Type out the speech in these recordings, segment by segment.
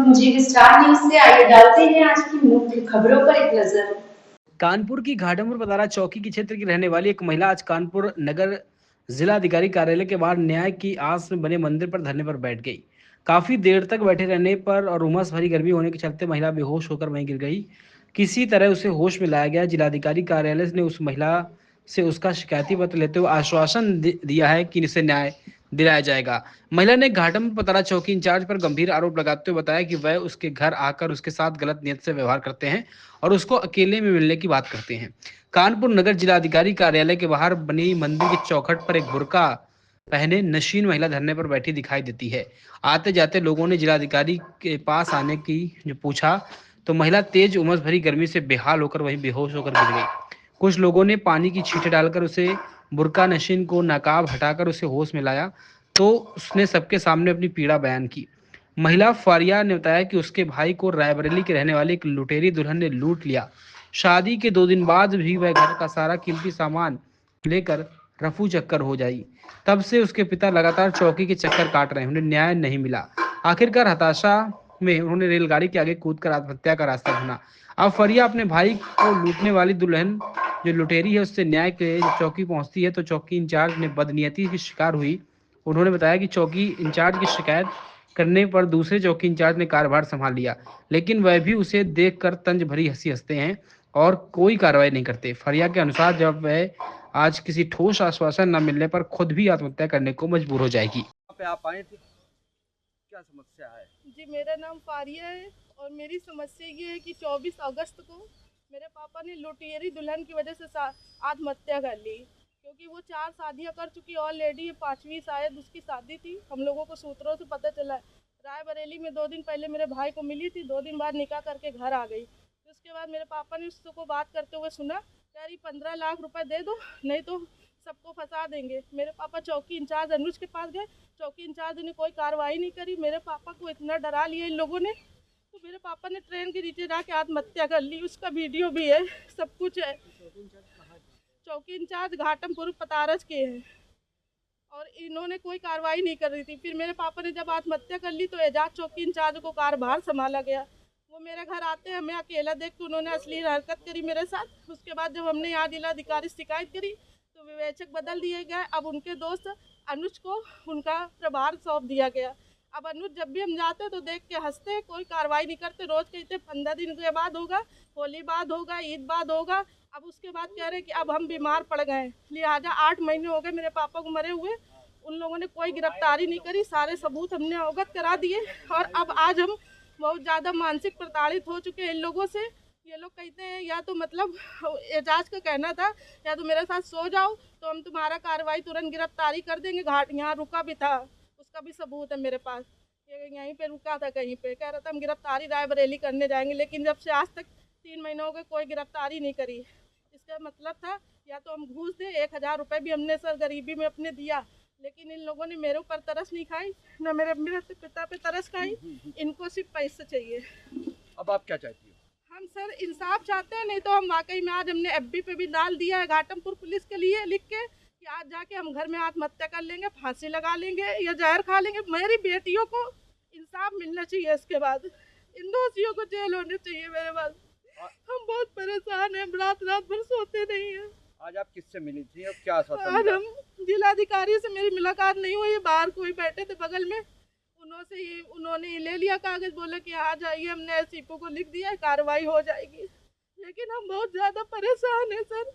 जी star news से आइए डालते हैं आज की मुख्य खबरों पर एक नजर। कानपुर की घाटमपुर पतारा चौकी की क्षेत्र की रहने वाली एक महिला आज कानपुर नगर जिलाधिकारी कार्यालय के बाहर न्याय की आस में बने मंदिर पर धरने पर बैठ गई। काफी देर तक बैठे रहने पर और उमस भरी गर्मी होने के चलते महिला बेहोश होकर वहीं गिर गई। किसी तरह उसे होश में लाया गया। जिलाधिकारी कार्यालय ने उस महिला से उसका शिकायती पत्र लेते हुए आश्वासन दिया है कि इसे न्याय दिलाया जाएगा। महिला ने घाटम पतारा चौकी इंचार्ज पर गंभीर आरोप लगाते हुए बताया कि वह उसके घर आकर उसके साथ गलत नियत से व्यवहार करते हैं और उसको अकेले में मिलने की बात करते हैं। कानपुर नगर जिलाधिकारी कार्यालय के बाहर बनी मंदिर की चौखट पर एक बुर्का पहने नशीन महिला धरने पर बैठी दिखाई देती है। आते जाते लोगों ने जिलाधिकारी के पास आने की जो पूछा तो महिला तेज उमस भरी गर्मी से बेहाल होकर वहीं बेहोश होकर गिर गई। कुछ लोगों ने पानी की छींटे डालकर उसे बुर्का नशीन को नकाब हटाकर उसे होश में लाया तो उसने सबके सामने अपनी पीड़ा बयान की। महिला फारिया ने बताया कि उसके भाई को रायबरेली के रहने वाले एक लुटेरी दुल्हन ने लूट लिया। शादी के 2 दिन बाद भी वह घर का सारा कीमती सामान लेकर रफू चक्कर हो जाई। तब से उसके पिता लगातार चौकी के चक्कर काट रहे हैं, उन्हें न्याय नहीं मिला। आखिरकार हताशा में उन्होंने रेलगाड़ी के आगे कूदकर आत्महत्या का रास्ता चुना। अब फरिया अपने भाई को लूटने वाली दुल्हन जो लुटेरी है उससे न्याय के लिए चौकी पहुंचती है तो चौकी इंचार्ज ने बदनीयती की शिकार हुई। उन्होंने बताया कि चौकी इंचार्ज की शिकायत करने पर दूसरे चौकी इंचार्ज ने कार्यभार संभाल लिया, लेकिन वह भी उसे देखकर तंज भरी हंसी हंसते हैं और कोई कार्रवाई नहीं करते। फरिया के अनुसार जब वह आज किसी ठोस आश्वासन न मिलने पर खुद भी आत्महत्या करने को मजबूर हो जाएगी। पे आप आए थे, क्या समस्या है? जी मेरा नाम फारिया है और मेरी समस्या ये है कि 24 अगस्त को मेरे पापा ने लुटेरी दुल्हन की वजह से आत्महत्या कर ली, क्योंकि वो 4 शादियां कर चुकी ऑलरेडी। 5वीं शायद उसकी शादी थी, हम लोगों को सूत्रों से पता चला। रायबरेली में 2 दिन पहले मेरे भाई को मिली थी, 2 दिन बाद निकाह करके घर आ गई। तो उसके बाद मेरे पापा ने उसको बात करते हुए सुना, कह रही 15 लाख रुपए दे दो नहीं तो सबको फंसा देंगे। मेरे पापा चौकी इंचार्ज अनुज के पास गए, चौकी इंचार्ज ने कोई कार्रवाई नहीं करी। मेरे पापा को इतना डरा लिया इन लोगों ने, तो मेरे पापा ने ट्रेन के नीचे जाके आत्महत्या कर ली। उसका वीडियो भी है, सब कुछ है। चौकी इंचार्ज घाटमपुर पतारस के हैं और इन्होंने कोई कार्रवाई नहीं कर रही थी। फिर मेरे पापा ने जब आत्महत्या कर ली तो एजाज चौकी इंचार्ज को कार्यभार संभाला गया। वो मेरे घर आते हैं, हमें अकेला देख के उन्होंने अश्लील हरकत करी मेरे साथ। उसके बाद जब हमने यहाँ जिलाधिकारी शिकायत करी तो विवेचक बदल दिए गए। अब उनके दोस्त अनुज को उनका प्रभार सौंप दिया गया। अब अनुज जब भी हम जाते तो देख के हंसते हैं, कोई कार्रवाई नहीं करते। रोज कहते 15 दिन के बाद होगा, होली बाद होगा, ईद बाद होगा। अब उसके बाद कह रहे कि अब हम बीमार पड़ गए, लिहाजा 8 महीने हो गए मेरे पापा को मरे हुए। उन लोगों ने कोई गिरफ्तारी नहीं करी, सारे सबूत हमने अवगत करा दिए। और अब आज हम बहुत ज़्यादा मानसिक प्रताड़ित हो चुके हैं इन लोगों से। ये लोग कहते हैं या तो मतलब एजाज का कहना था या तो मेरे साथ सो जाओ तो हम तुम्हारा कार्रवाई तुरंत गिरफ्तारी कर देंगे। घाट यहाँ रुका भी था, उसका भी सबूत है मेरे पास। ये यहीं पे रुका था, कहीं पे कह रहा था हम गिरफ्तारी रायबरेली करने जाएंगे, लेकिन जब से आज तक 3 महीनों हो गए कोई गिरफ्तारी नहीं करी। इसका मतलब था या तो हम घूस दें। 1000 रुपये भी हमने सर गरीबी में अपने दिया, लेकिन इन लोगों ने मेरे ऊपर तरस नहीं खाई, न मेरे पिता पे तरस खाई। इनको सिर्फ पैसे चाहिए। अब आप क्या चाहती हो? हम सर इंसाफ चाहते हैं, नहीं तो हम वाकई में आज हमने एफबी पे भी डाल दिया है घाटमपुर पुलिस के लिए लिख के कि आज जाके हम घर में आत्महत्या कर लेंगे, फांसी लगा लेंगे या जहर खा लेंगे। मेरी बेटियों को इंसाफ मिलना चाहिए। इसके बाद इन दोषियों को जेल होने चाहिए मेरे पास। हम बहुत परेशान हैं, रात रात भर सोते नहीं हैं। आज आप किससे मिली थी और क्या आश्वासन आज मिला? हम जिलाधिकारी से मेरी मुलाकात नहीं हुई, बाहर कोई बैठे थे बगल में, उन्होंने ले लिया कागज, बोले कि आ जाइए, हमने एसईपो को लिख दिया, कार्रवाई हो जाएगी। लेकिन हम बहुत ज़्यादा परेशान हैं सर,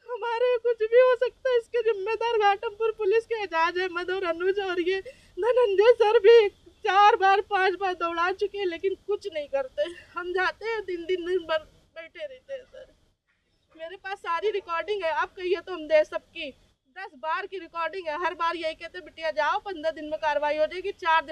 हमारे कुछ भी हो सकता है। इसके जिम्मेदार घाटमपुर पुलिस के एजाज अहमद और अनुज और ये धनंजय सर भी 4 बार 5 बार दौड़ा चुके हैं, लेकिन कुछ नहीं करते। हम जाते हैं दिन भर बैठे रहते हैं सर। मेरे पास सारी रिकॉर्डिंग है, आप कहिए तो हम दे सबकी। 10 बार की रिकॉर्डिंग है, हर बार यही कहते बिटिया जाओ 15 दिन में कार्रवाई हो जाएगी। 4 दिन